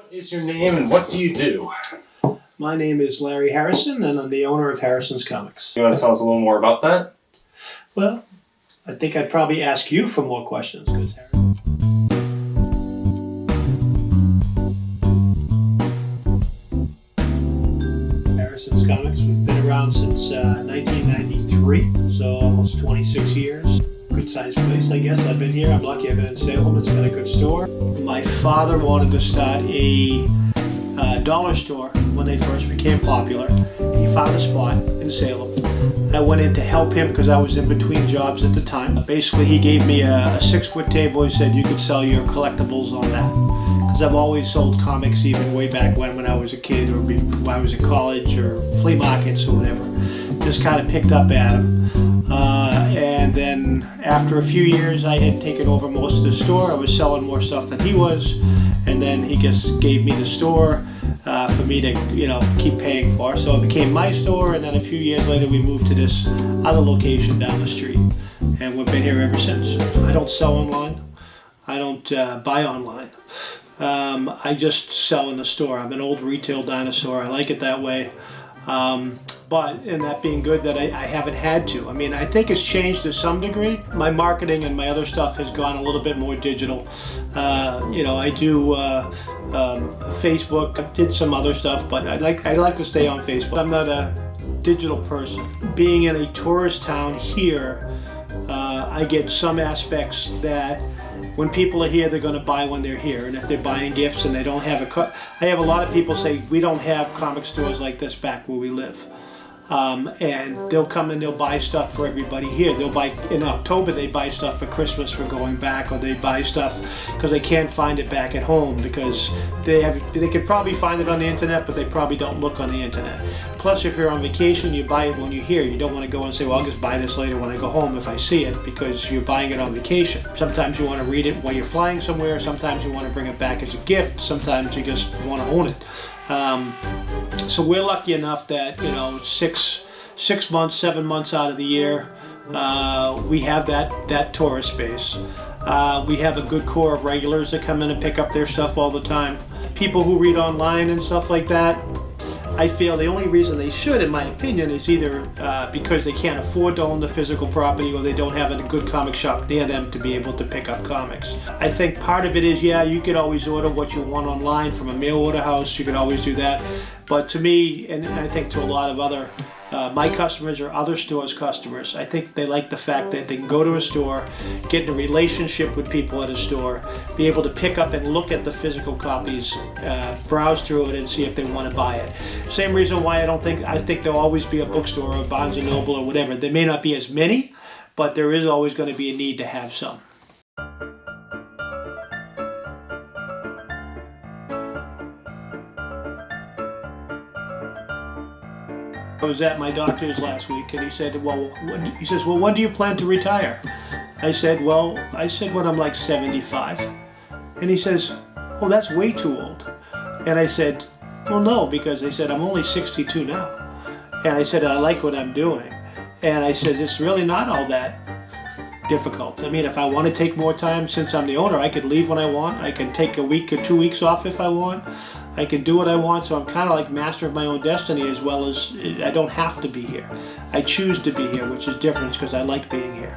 What is your name and what do you do? My name is Larry Harrison, and I'm the owner of Harrison's Comics. You want to tell us a little more about that? Well, I think I'd probably ask you for more questions, because Harrison's Comics, we've been around since 1993, so almost 26 years. Good sized place, I guess. I've been here. I'm lucky. I've been in Salem. It's been a good store. My father wanted to start a dollar store when they first became popular. He found a spot in Salem. I went in to help him because I was in between jobs at the time. Basically, he gave me a 6-foot table. He said you could sell your collectibles on that. Because I've always sold comics, even way back when I was a kid, or when I was in college, or flea markets or whatever. Just kind of picked up at him. And then after a few years, I had taken over most of the store. I was selling more stuff than he was. And then he just gave me the store for me to, keep paying for. So it became my store, and then a few years later we moved to this other location down the street, and we've been here ever since. I don't sell online. I don't buy online. I just sell in the store. I'm an old retail dinosaur. I like it that way. But, and that being good, that I haven't had to. I mean, I think it's changed to some degree. My marketing and my other stuff has gone a little bit more digital. I do Facebook, I did some other stuff, but I like to stay on Facebook. I'm not a digital person. Being in a tourist town here, I get some aspects that when people are here, they're going to buy when they're here. And if they're buying gifts and they don't have I have a lot of people say, we don't have comic stores like this back where we live. And they'll come and they'll buy stuff for everybody here. They'll buy, in October, they buy stuff for Christmas for going back, or they buy stuff because they can't find it back at home, because they could probably find it on the internet, but they probably don't look on the internet. Plus, if you're on vacation, you buy it when you're here. You don't want to go and say, well, I'll just buy this later when I go home if I see it, because you're buying it on vacation. Sometimes you want to read it while you're flying somewhere. Sometimes you want to bring it back as a gift. Sometimes you just want to own it. So we're lucky enough that 6 months, 7 months out of the year, we have that tourist space. We have a good core of regulars that come in and pick up their stuff all the time. People who read online and stuff like that, I feel the only reason they should, in my opinion, is either because they can't afford to own the physical property, or they don't have a good comic shop near them to be able to pick up comics. I think part of it is, you could always order what you want online from a mail order house. You could always do that. But to me, and I think to a lot of other my customers or other stores' customers, I think they like the fact that they can go to a store, get in a relationship with people at a store, be able to pick up and look at the physical copies, browse through it, and see if they want to buy it. Same reason why I think there'll always be a bookstore or Barnes & Noble or whatever. There may not be as many, but there is always going to be a need to have some. I was at my doctor's last week, and he said, well, when do you plan to retire? I said, when I'm like 75. And he says, oh, that's way too old. And I said, well, no, because they said, I'm only 62 now. And I said, I like what I'm doing. And I said, it's really not all that difficult. I mean, if I want to take more time, since I'm the owner, I could leave when I want. I can take a week or 2 weeks off if I want. I can do what I want, so I'm kind of like master of my own destiny, as well as I don't have to be here. I choose to be here, which is different because I like being here.